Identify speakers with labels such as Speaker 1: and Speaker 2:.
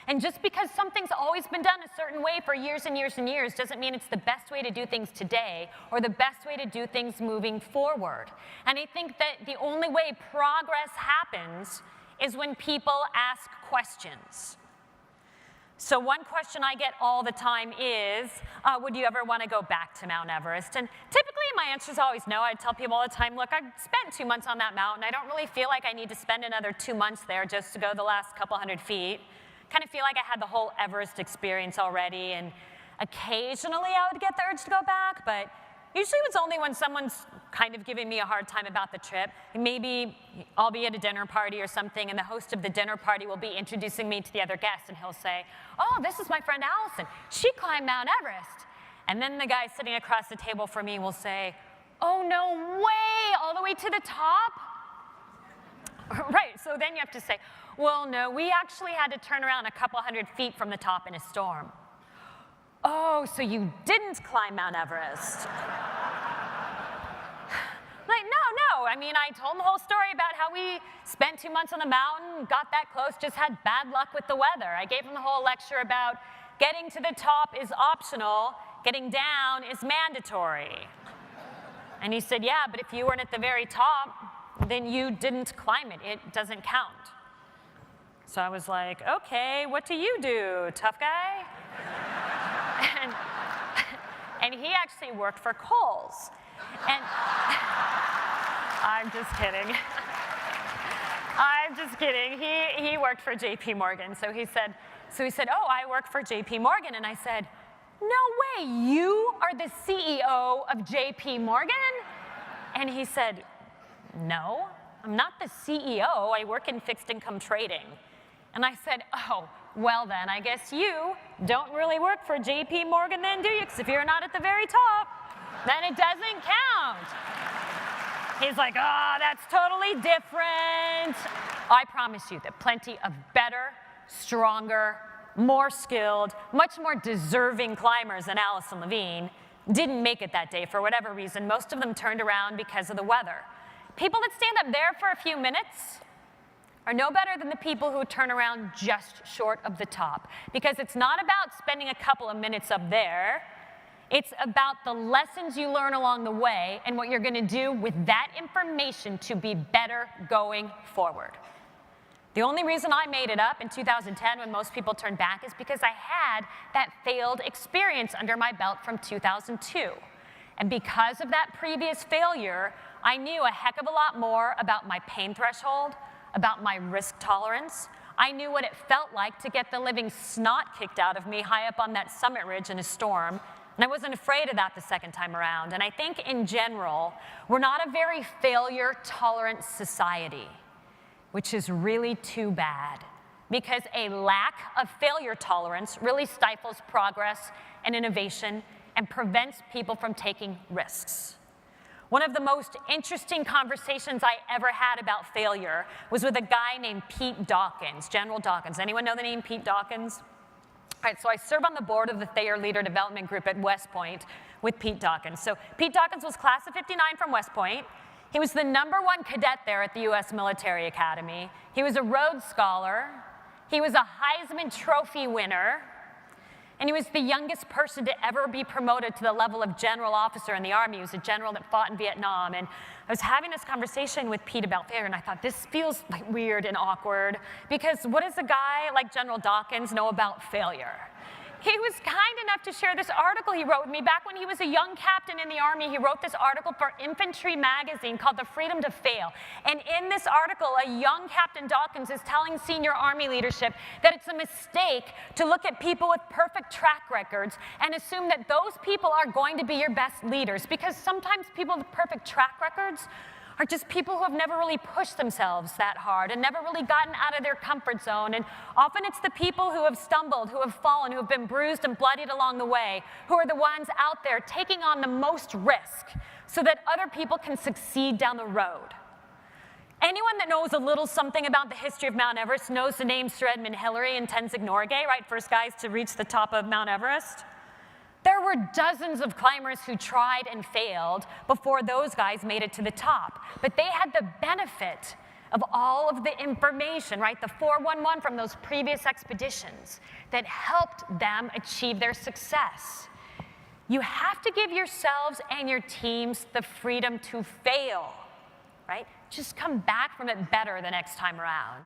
Speaker 1: And just because something's always been done a certain way for years and years and years doesn't mean it's the best way to do things today or the best way to do things moving forward. And I think that the only way progress happens is when people ask questions. So one question I get all the time is, would you ever want to go back to Mount Everest? And typically my answer is always no. I tell people all the time, look, I spent 2 months on that mountain. I don't really feel like I need to spend another 2 months there just to go the last couple hundred feet. Kind of feel like I had the whole Everest experience already, and occasionally I would get the urge to go back, but usually it's only when someone's kind of giving me a hard time about the trip. Maybe I'll be at a dinner party or something, and the host of the dinner party will be introducing me to the other guests, and he'll say, oh, this is my friend Alison. She climbed Mount Everest. And then the guy sitting across the table from me will say, oh, no way, all the way to the top? Right, so then you have to say, well, no, we actually had to turn around a couple hundred feet from the top in a storm. Oh, so you didn't climb Mount Everest. Like, no. I mean, I told him the whole story about how we spent 2 months on the mountain, got that close, just had bad luck with the weather. I gave him the whole lecture about getting to the top is optional, getting down is mandatory. And he said, yeah, but if you weren't at the very top, then you didn't climb it. It doesn't count. So I was like, okay, what do you do, tough guy? And he actually worked for Kohl's. And I'm just kidding. I'm just kidding. He worked for JP Morgan. So he said, oh, I work for JP Morgan. And I said, no way, you are the CEO of JP Morgan? And he said, no, I'm not the CEO. I work in fixed income trading. And I said, oh, well then, I guess you don't really work for JP Morgan then, do you? Because if you're not at the very top, then it doesn't count. He's like, oh, that's totally different. I promise you that plenty of better, stronger, more skilled, much more deserving climbers than Alison Levine didn't make it that day for whatever reason. Most of them turned around because of the weather. People that stand up there for a few minutes are no better than the people who turn around just short of the top. Because it's not about spending a couple of minutes up there. It's about the lessons you learn along the way and what you're going to do with that information to be better going forward. The only reason I made it up in 2010 when most people turned back is because I had that failed experience under my belt from 2002. And because of that previous failure, I knew a heck of a lot more about my pain threshold, about my risk tolerance. I knew what it felt like to get the living snot kicked out of me high up on that summit ridge in a storm. And I wasn't afraid of that the second time around. And I think in general, we're not a very failure-tolerant society, which is really too bad, because a lack of failure tolerance really stifles progress and innovation and prevents people from taking risks. One of the most interesting conversations I ever had about failure was with a guy named Pete Dawkins, General Dawkins. Anyone know the name Pete Dawkins? All right, so I serve on the board of the Thayer Leader Development Group at West Point with Pete Dawkins. So Pete Dawkins was class of '59 from West Point. He was the #1 cadet there at the US Military Academy. He was a Rhodes Scholar. He was a Heisman Trophy winner. And he was the youngest person to ever be promoted to the level of general officer in the Army. He was a general that fought in Vietnam. And I was having this conversation with Pete about failure, and I thought, this feels like weird and awkward, because what does a guy like General Dawkins know about failure? He was kind enough to share this article he wrote with me back when he was a young captain in the Army. He wrote this article for Infantry magazine called The Freedom to Fail. And in this article, a young Captain Dawkins is telling senior Army leadership that it's a mistake to look at people with perfect track records and assume that those people are going to be your best leaders, because sometimes people with perfect track records are just people who have never really pushed themselves that hard and never really gotten out of their comfort zone. And often it's the people who have stumbled, who have fallen, who have been bruised and bloodied along the way, who are the ones out there taking on the most risk so that other people can succeed down the road. Anyone that knows a little something about the history of Mount Everest knows the names Sir Edmund Hillary and Tenzing Norgay, right? First guys to reach the top of Mount Everest. There were dozens of climbers who tried and failed before those guys made it to the top. But they had the benefit of all of the information, right? The 411 from those previous expeditions that helped them achieve their success. You have to give yourselves and your teams the freedom to fail, right? Just come back from it better the next time around.